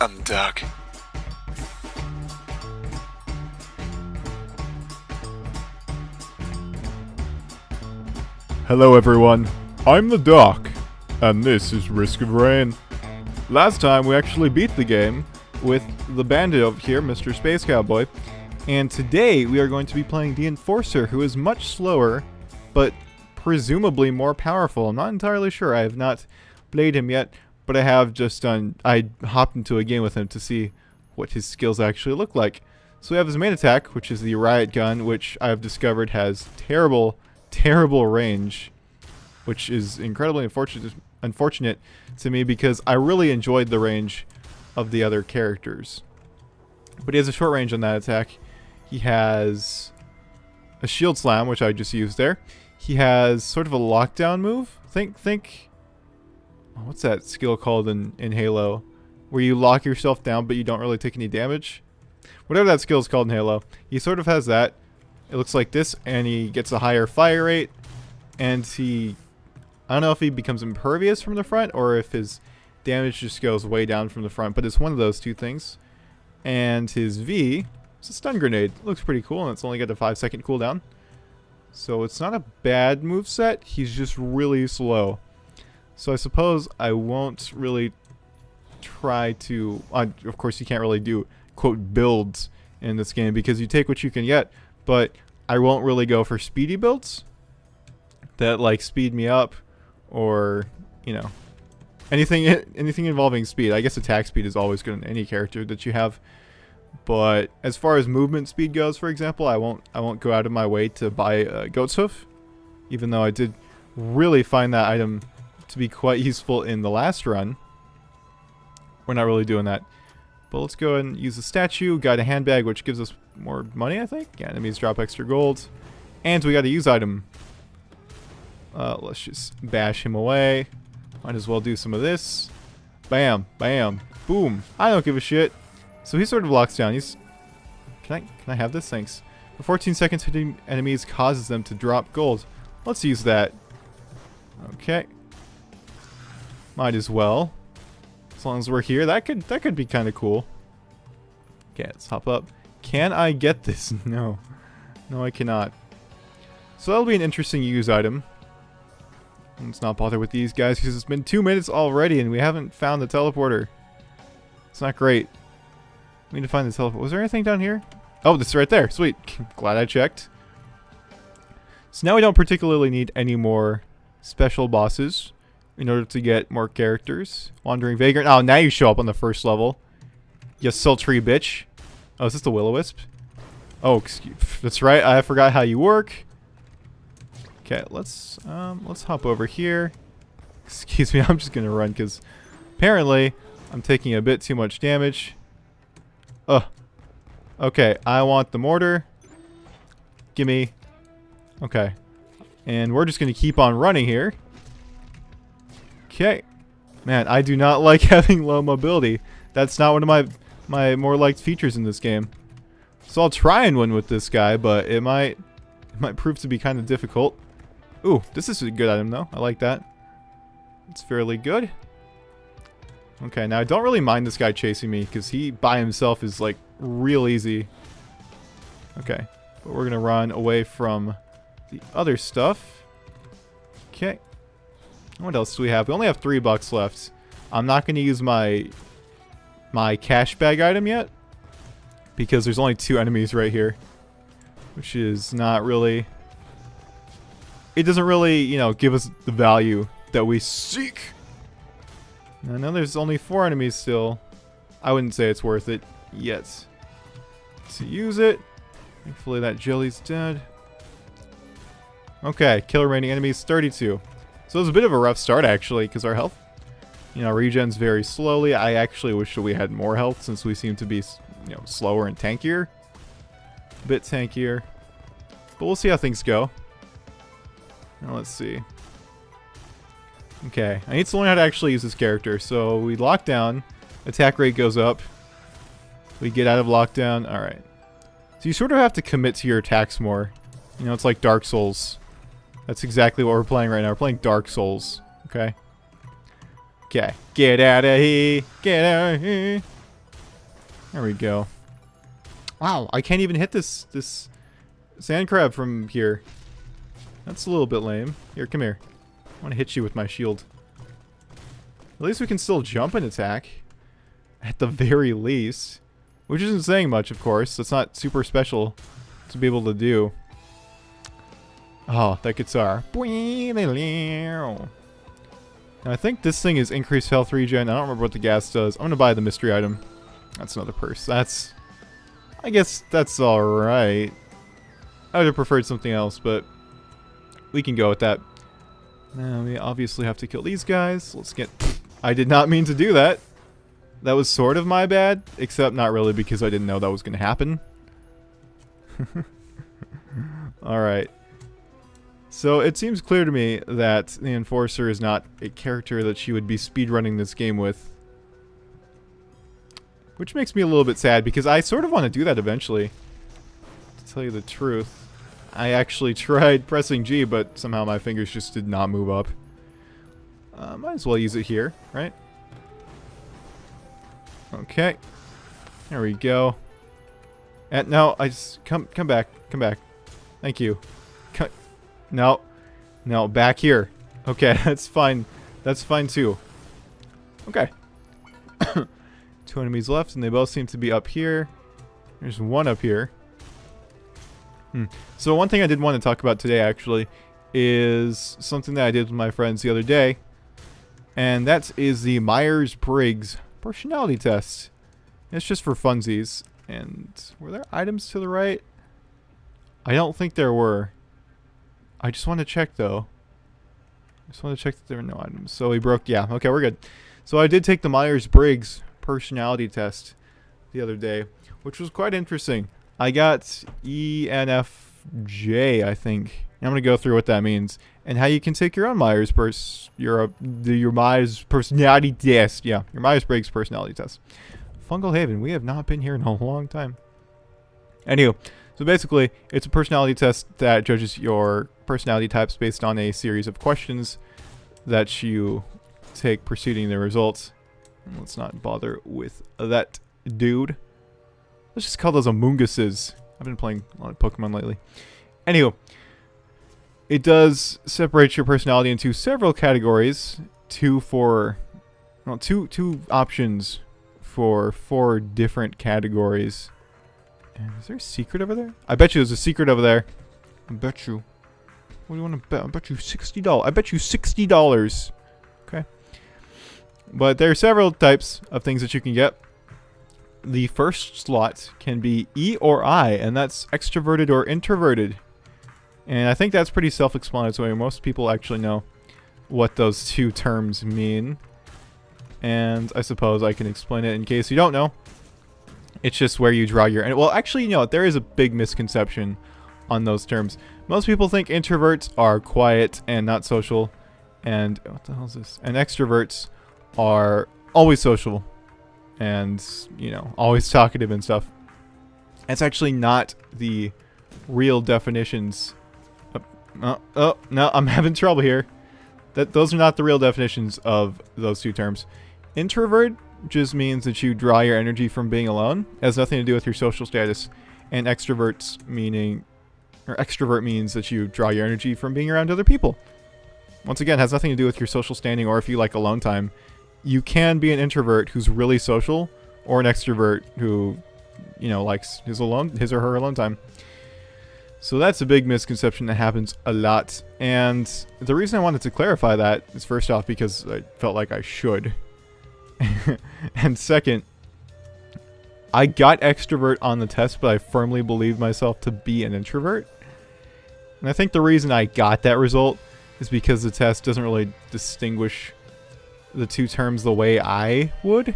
I'm Doc. Hello everyone, I'm the Doc, and this is Risk of Rain. Last time we actually beat the game with the bandit over here, Mr. Space Cowboy, and today we are going to be playing the Enforcer, who is much slower, but presumably more powerful. I'm not entirely sure, I have not played him yet, but I have just I hopped into a game with him to see what his skills actually look like. So we have his main attack, which is the riot gun, which I've discovered has terrible range, which is incredibly unfortunate to me because I really enjoyed the range of the other characters. But he has a short range on that attack. He has a shield slam, which I just used there. He has sort of a lockdown move. Think. Oh, what's that skill called in Halo, where you lock yourself down but you don't really take any damage? Whatever that skill is called in Halo, he sort of has that. It looks like this, and he gets a higher fire rate, and I don't know if he becomes impervious from the front, or if his damage just goes way down from the front, but it's one of those two things. And his V is a stun grenade. It looks pretty cool, and it's only got a 5-second cooldown. So it's not a bad moveset, he's just really slow. So I suppose I won't really try to... of course, you can't really do, quote, builds in this game, because you take what you can get. But I won't really go for speedy builds that like speed me up, or you know, anything involving speed. I guess attack speed is always good in any character that you have. But as far as movement speed goes, for example, I won't go out of my way to buy a goat's hoof, even though I did really find that item to be quite useful in the last run. We're not really doing that. But let's go ahead and use the statue. Got a handbag, which gives us more money, I think. Yeah, enemies drop extra gold. And we got a use item. Let's just bash him away. Might as well do some of this. Bam, bam, boom. I don't give a shit. So he sort of locks down. He's... Can I have this? Thanks. For 14 seconds, hitting enemies causes them to drop gold. Let's use that. Okay. Might as well. As long as we're here, that could be kind of cool. Okay, let's hop up. Can I get this? No. No, I cannot. So that'll be an interesting use item. Let's not bother with these guys because it's been 2 minutes already and we haven't found the teleporter. It's not great. We need to find the teleporter. Was there anything down here? Oh, this is right there. Sweet. Glad I checked. So now we don't particularly need any more special bosses in order to get more characters. Wandering Vagrant. Oh, now you show up on the first level. You sultry bitch. Oh, is this the Will-O-Wisp? Oh, excuse. That's right. I forgot how you work. Okay, let's hop over here. Excuse me. I'm just gonna run because apparently I'm taking a bit too much damage. Ugh. Okay, I want the mortar. Gimme. Okay, and we're just gonna keep on running here. Okay. Man, I do not like having low mobility. That's not one of my more liked features in this game. So I'll try and win with this guy, but it might prove to be kind of difficult. Ooh, this is a good item though. I like that. It's fairly good. Okay, now I don't really mind this guy chasing me because he by himself is like real easy. Okay, but we're gonna run away from the other stuff. Okay. What else do we have? We only have $3 left. I'm not going to use my cash bag item yet because there's only 2 enemies right here, which is not really... It doesn't really, you know, give us the value that we seek. I know there's only 4 enemies still. I wouldn't say it's worth it yet to use it. Hopefully that jelly's dead. Okay, kill remaining enemies 32. So it was a bit of a rough start actually, because our health, you know, regens very slowly. I actually wish that we had more health since we seem to be, you know, slower and tankier. A bit tankier. But we'll see how things go. Now let's see. Okay, I need to learn how to actually use this character. So we lock down, attack rate goes up. We get out of lockdown. Alright. So you sort of have to commit to your attacks more. You know, it's like Dark Souls. That's exactly what we're playing right now. We're playing Dark Souls. Okay. Okay. Get out of here. Get out of here. There we go. Wow, I can't even hit this sand crab from here. That's a little bit lame. Here, come here. I want to hit you with my shield. At least we can still jump and attack. At the very least. Which isn't saying much, of course. It's not super special to be able to do. Oh, that guitar. Now, I think this thing is increased health regen. I don't remember what the gas does. I'm going to buy the mystery item. That's another purse. I guess that's alright. I would have preferred something else, but we can go with that. Now, we obviously have to kill these guys. Let's get... I did not mean to do that. That was sort of my bad, except not really because I didn't know that was going to happen. Alright. So it seems clear to me that the Enforcer is not a character that she would be speedrunning this game with. Which makes me a little bit sad because I sort of want to do that eventually. To tell you the truth. I actually tried pressing G, but somehow my fingers just did not move up. Might as well use it here, right? Okay. There we go. And no, I just come back. Come back. Thank you. No. No, back here. Okay, that's fine. That's fine too. Okay. 2 enemies left, and they both seem to be up here. There's one up here. So one thing I did want to talk about today, actually, is something that I did with my friends the other day. And that is the Myers-Briggs personality test. It's just for funsies. And were there items to the right? I don't think there were. I just want to check, though. I just want to check that there were no items. So we broke... Yeah, okay, we're good. So I did take the Myers-Briggs personality test the other day, which was quite interesting. I got ENFJ, I think. And I'm going to go through what that means. And how you can take your own Myers-Briggs personality test. Yeah, your Myers-Briggs personality test. Fungal Haven. We have not been here in a long time. Anywho, so basically, it's a personality test that judges your personality types based on a series of questions that you take preceding the results. And let's not bother with that dude. Let's just call those Amoonguses. I've been playing a lot of Pokemon lately. Anywho, it does separate your personality into several categories. Two options for 4 different categories. And is there a secret over there? I bet you there's a secret over there. I bet you. What do you want to bet? I bet you $60. I bet you $60. Okay. But there are several types of things that you can get. The first slot can be E or I, and that's extroverted or introverted. And I think that's pretty self-explanatory. Most people actually know what those two terms mean. And I suppose I can explain it in case you don't know. It's just where you draw your... Well, actually, you know, there is a big misconception on those terms. Most people think introverts are quiet and not social. And... what the hell is this? And extroverts are always social. And, you know, always talkative and stuff. That's actually not the real definitions. Oh, no, I'm having trouble here. Those are not the real definitions of those two terms. Introvert just means that you draw your energy from being alone. It has nothing to do with your social status. And extrovert means that you draw your energy from being around other people. Once again, it has nothing to do with your social standing or if you like alone time. You can be an introvert who's really social, or an extrovert who, you know, likes his or her alone time. So that's a big misconception that happens a lot. And the reason I wanted to clarify that is first off because I felt like I should. And second, I got extrovert on the test, but I firmly believed myself to be an introvert. And I think the reason I got that result is because the test doesn't really distinguish the two terms the way I would,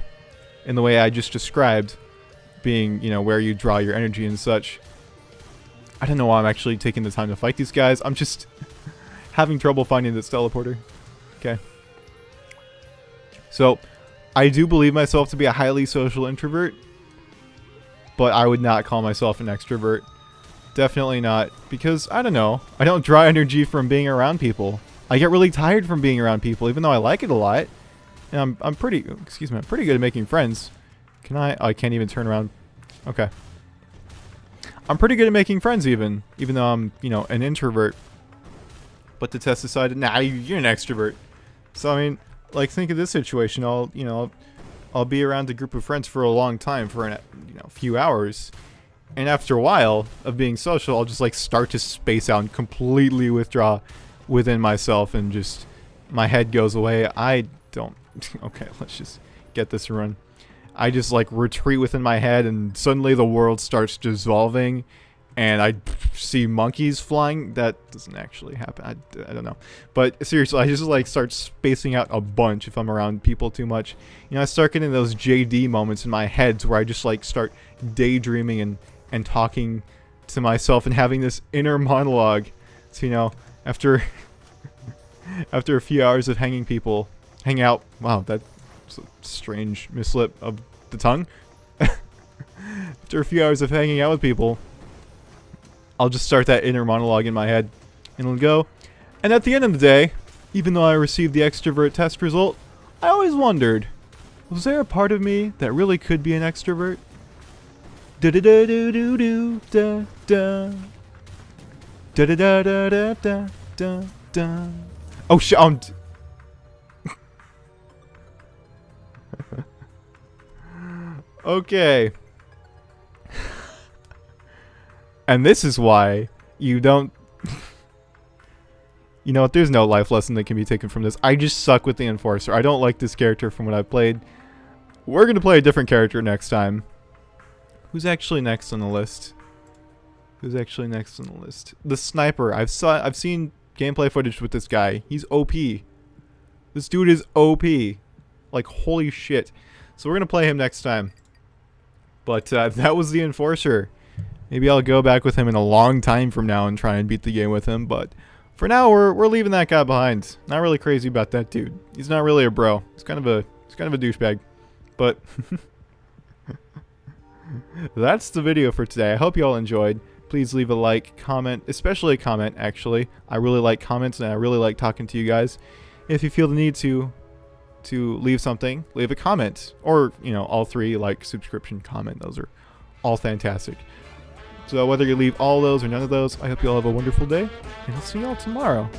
in the way I just described, being, you know, where you draw your energy and such. I don't know why I'm actually taking the time to fight these guys. I'm just having trouble finding this teleporter. Okay. So, I do believe myself to be a highly social introvert, but I would not call myself an extrovert. Definitely not, because, I don't know, I don't draw energy from being around people. I get really tired from being around people, even though I like it a lot. And I'm pretty good at making friends, Can I? Oh, I can't even turn around. Okay. I'm pretty good at making friends even though I'm, you know, an introvert. But the test decided, nah, you're an extrovert. So, I mean, like, think of this situation. I'll be around a group of friends for a long time, for a few hours. And after a while of being social, I'll just, like, start to space out and completely withdraw within myself and just, my head goes away. I don't, okay, let's just get this run. I just, like, retreat within my head and suddenly the world starts dissolving and I see monkeys flying. That doesn't actually happen. I don't know. But seriously, I just, like, start spacing out a bunch if I'm around people too much. You know, I start getting those JD moments in my head where I just, like, start daydreaming and talking to myself and having this inner monologue. So, you know, after a few hours of hang out. Wow, that's a strange mislip of the tongue. After a few hours of hanging out with people, I'll just start that inner monologue in my head, and it'll go. And at the end of the day, even though I received the extrovert test result, I always wondered, was there a part of me that really could be an extrovert? Da da da da da da da da da da da da da da da. Oh shit! Okay. And this is why you don't... You know what, there's no life lesson that can be taken from this. I just suck with the Enforcer. I don't like this character from what I've played. We're gonna play a different character next time. Who's actually next on the list? The Sniper. I've seen gameplay footage with this guy. He's OP. This dude is OP. Like, holy shit. So we're gonna play him next time. But that was the Enforcer. Maybe I'll go back with him in a long time from now and try and beat the game with him, but for now we're leaving that guy behind. Not really crazy about that dude. He's not really a bro. He's kind of a douchebag. But that's the video for today. I hope you all enjoyed. Please leave a like, comment, especially a comment actually. I really like comments and I really like talking to you guys. If you feel the need to leave something, leave a comment, or, you know, all three, like, subscription, comment. Those are all fantastic. So whether you leave all those or none of those, I hope you all have a wonderful day, and I'll see you all tomorrow.